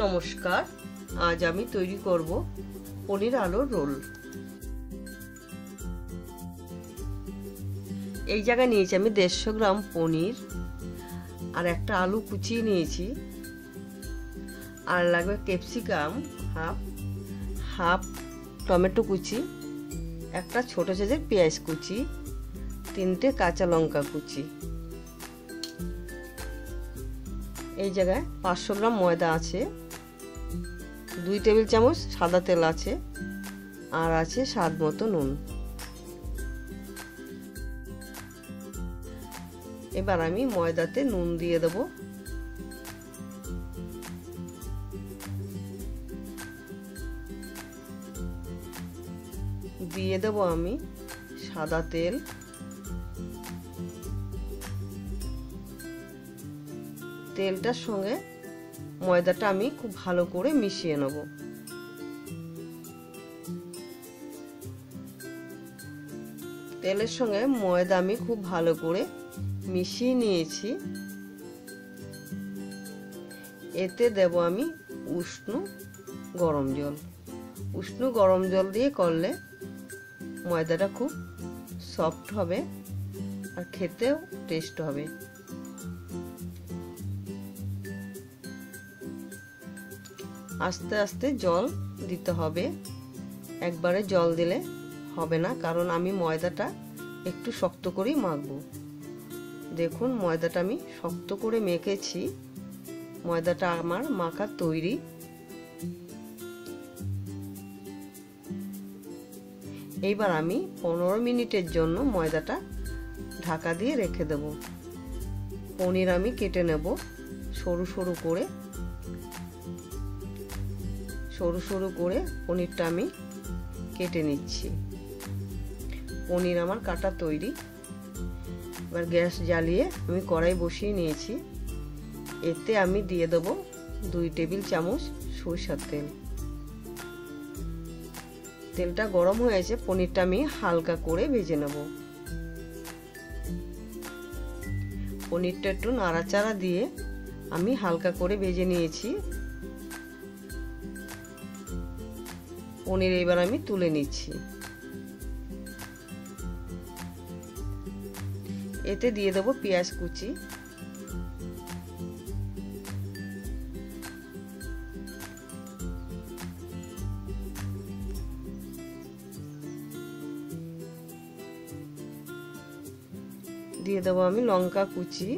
নমস্কার, আজ আমি তৈরি করব পনির আলুর রোল। এই জায়গায় নিয়েছি আমি 150 গ্রাম পনির, আর একটা আলু কুচিয়ে নিয়েছি, আর লাগবে ক্যাপসিকাম হাফ টমেটো কুচি, একটা ছোট সাইজের পেঁয়াজ কুচি, 3টে কাঁচা লঙ্কা কুচি। এই জায়গায় 500 গ্রাম ময়দা আছে, 2 টেবিল চামচ সাদা তেল আছে, আর আছে স্বাদ মতো নুন। এবার আমি ময়দাতে নুন দিয়ে দেব। দিয়ে দেব আমি সাদা তেল। তেলটার সঙ্গে ময়দাটা আমি খুব ভালো করে মিশিয়ে নেব। তেলের সঙ্গে ময়দা আমি খুব ভালো করে মিশিয়ে নিয়েছি। এতে দেব আমি উষ্ণ গরম জল। উষ্ণ গরম জল দিয়ে করলে ময়দাটা খুব সফট হবে আর খেতেও টেস্ট হবে। আস্তে আস্তে জল দিতে হবে, একবারে জল দিলে হবে না, কারণ আমি ময়দাটা একটু শক্ত করেই মাখবো। দেখুন ময়দাটা আমি শক্ত করে মেখেছি, ময়দাটা আমার মাখা তৈরি। এইবার আমি 15 মিনিটের জন্য ময়দাটা ঢাকা দিয়ে রেখে দেব। পনির আমি কেটে নেব সরু সরু করে। সরু সরু করে পনিরটা আমি কেটে নিচ্ছি। পনির আমার কাটা তৈরি। এবার গ্যাস জ্বালিয়ে আমি কড়াই বসিয়ে নিয়েছি। এতে আমি দিয়ে দেব 2 টেবিল চামচ সরিষার তেল। তেলটা গরম হয়েছে, পনিরটা আমি হালকা করে ভেজে নেব। পনিরটা একটু নাড়াচাড়া দিয়ে আমি হালকা করে ভেজে নিয়েছি। পনির এবার আমি তুলে নিচ্ছি। এতে দিয়ে দেব পেঁয়াজ কুচি, দিয়ে দেব আমি লঙ্কা কুচি,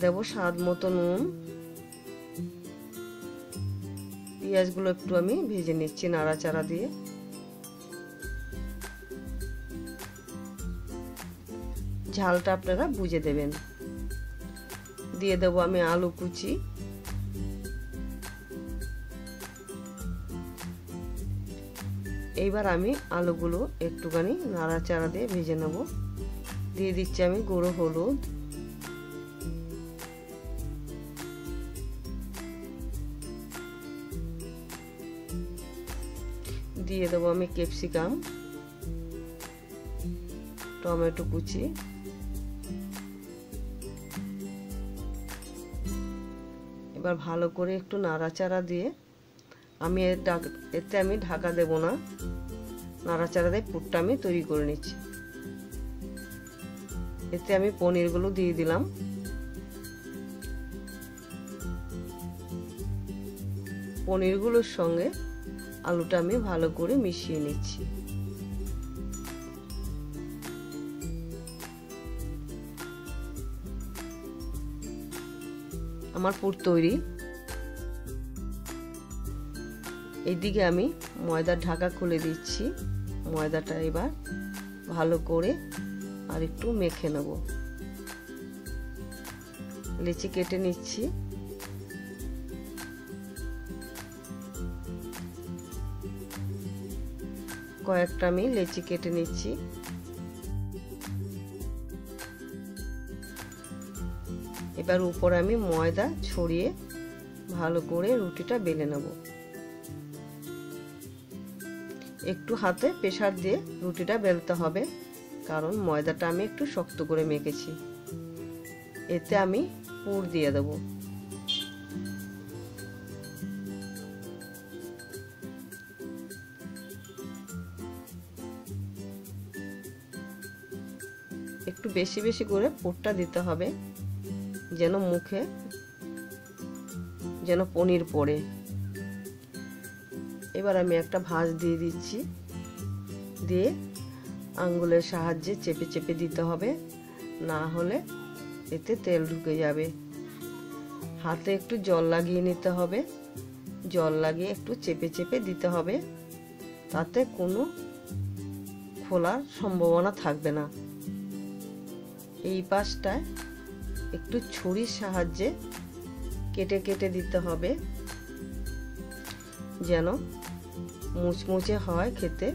দেব স্বাদ মতো নুন। পেঁয়াজগুলো একটু আমি ভেজে নিচ্ছি নাড়াচাড়া দিয়ে। ঝালটা আপনারা বুঝে দেবেন। দিয়ে দেব আমি আলু কুচি, এইবার আমি আলুগুলো একটুখানি নাড়াচাড়া দিয়ে ভেজে নেব। দিয়ে দিচ্ছি আমি গুঁড়ো হলুদ, দিয়ে দেবো আমি ক্যাপসিকাম, টমেটো কুচি, এবার ভালো করে একটু নাড়াচাড়া দিয়ে আমি এতে আমি ঢাকা দেব না, নাড়াচাড়া দিয়ে পুরটা আমি তৈরি করে নিচ্ছি। এতে আমি পনিরগুলো দিয়ে দিলাম। পনিরগুলোর সঙ্গে আলুটা আমি ভালো করে মিশিয়ে নিচ্ছি। আমার পুর তৈরি। এইদিকে আমি ময়দার ঢাকা খুলে দিচ্ছি। ময়দাটা এবার ভালো করে আর একটু মেখে নেব। লেচি কেটে নিচ্ছি। কয়েকটা আমি লেচি কেটে নিচ্ছি। এবার উপরে আমি ময়দা ছড়িয়ে ভালো করে রুটিটা বেলে নেব। একটু হাতে প্রেসার দিয়ে রুটিটা বেলতে হবে, কারণ ময়দাটা আমি একটু শক্ত করে মেখেছি। এতে আমি পুর দিয়ে দেব। একটু বেশি বেশি করে পুরটা দিতে হবে, যেন মুখে যেন পনির পড়ে। এবার আমি একটা ভাঁজ দিয়ে দিচ্ছি, দিয়ে আঙ্গুলের সাহায্যে চেপে চেপে দিতে হবে, না হলে এতে তেল ঢুকে যাবে। হাতে একটু জল লাগিয়ে নিতে হবে, জল লাগিয়ে একটু চেপে চেপে দিতে হবে, তাতে কোনো খোলার সম্ভাবনা থাকবে না। এই পাশটায় একটু ছুরির সাহায্যে কেটে কেটে দিতে হবে, যেন মুচমুচে হয় খেতে,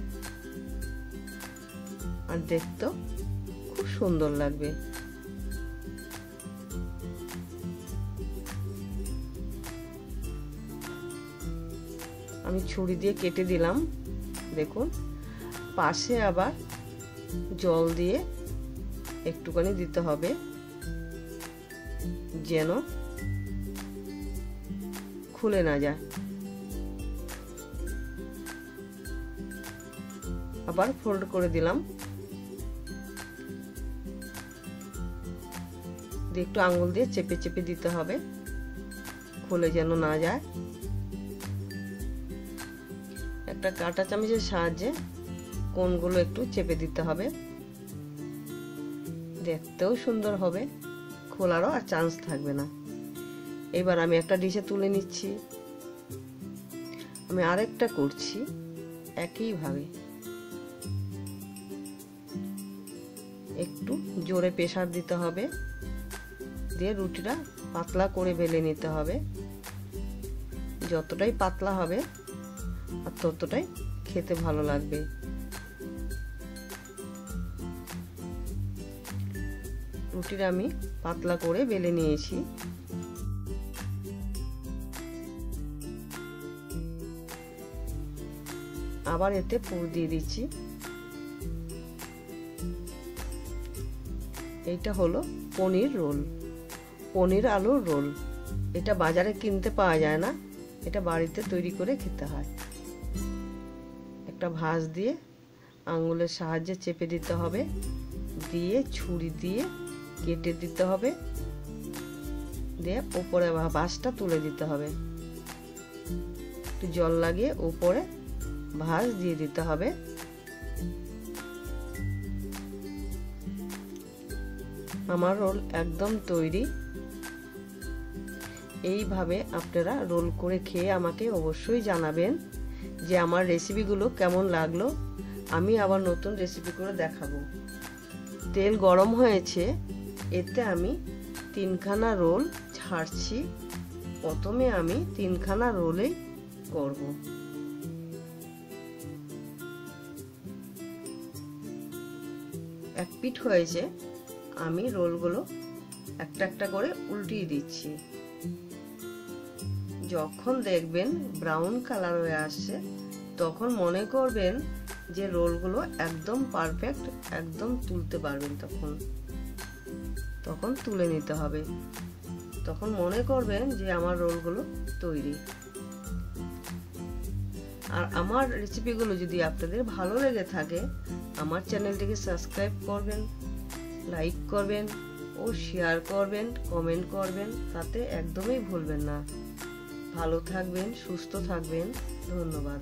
আর দেখতেও খুব সুন্দর লাগবে। আমি ছুরি দিয়ে কেটে দিলাম। দেখুন, পাশে আবার জল দিয়ে একটুখানি দিতে হবে, যেন খুলে না যায়। আবার ফোল্ড করে দিলাম, দিয়ে একটু আঙ্গুল দিয়ে চেপে চেপে দিতে হবে, খুলে যেন না যায়। একটা কাঁটা চামচের সাহায্যে কোণগুলো একটু চেপে দিতে হবে, দেখতেও সুন্দর হবে, খোলারও আর চান্স থাকবে না। এবার আমি একটা ডিশে তুলে নিচ্ছি। আমি আরেকটা করছি একইভাবে। একটু জোরে প্রেসার দিতে হবে, দিয়ে রুটিটা পাতলা করে বেলে নিতে হবে। যতটাই পাতলা হবে আর ততটাই খেতে ভালো লাগবে। রুটিটা আমি পাতলা করে বেলে নিয়েছি। আবার এতে পুর দিয়ে দিচ্ছি। এইটা হলো পনির রোল, পনির আলুর রোল। এটা বাজারে কিনতে পাওয়া যায় না, এটা বাড়িতে তৈরি করে খেতে হয়। একটা ভাঁজ দিয়ে আঙ্গুলের সাহায্যে চেপে দিতে হবে, দিয়ে ছুরি দিয়ে কেটে দিতে হবে, দিয়ে উপরে ভাঁজটা তুলে দিতে হবে। একটু জল লাগিয়ে উপরে ভাঁজ দিয়ে দিতে হবে। আমার রোল একদম তৈরি। এইভাবে আপনারা রোল করে খেয়ে আমাকে অবশ্যই জানাবেন যে আমার রেসিপিগুলো কেমন লাগলো। আমি আবার নতুন রেসিপি করে দেখাবো। তেল গরম হয়েছে, এতে আমি 3খানা রোল ছাড়ছি। প্রথমে আমি 3খানা রোলেই করব। এক পিঠ হয়েছে, আমি রোলগুলো একটা একটা করে উল্টিয়ে দিচ্ছি। যখন দেখবেন ব্রাউন কালার হয়ে আসছে, তখন মনে করবেন যে রোলগুলো একদম পারফেক্ট, একদম তুলতে পারবেন। তখন তুলে নিতে হবে। তখন মনে করবেন যে আমার রোলগুলো তৈরি। আর আমার রেসিপিগুলো যদি আপনাদের ভালো লেগে থাকে, আমার চ্যানেলটিকে সাবস্ক্রাইব করবেন, লাইক করবেন ও শেয়ার করবেন, কমেন্ট করবেন, তাতে একদমই ভুলবেন না। ভালো থাকবেন, সুস্থ থাকবেন। ধন্যবাদ।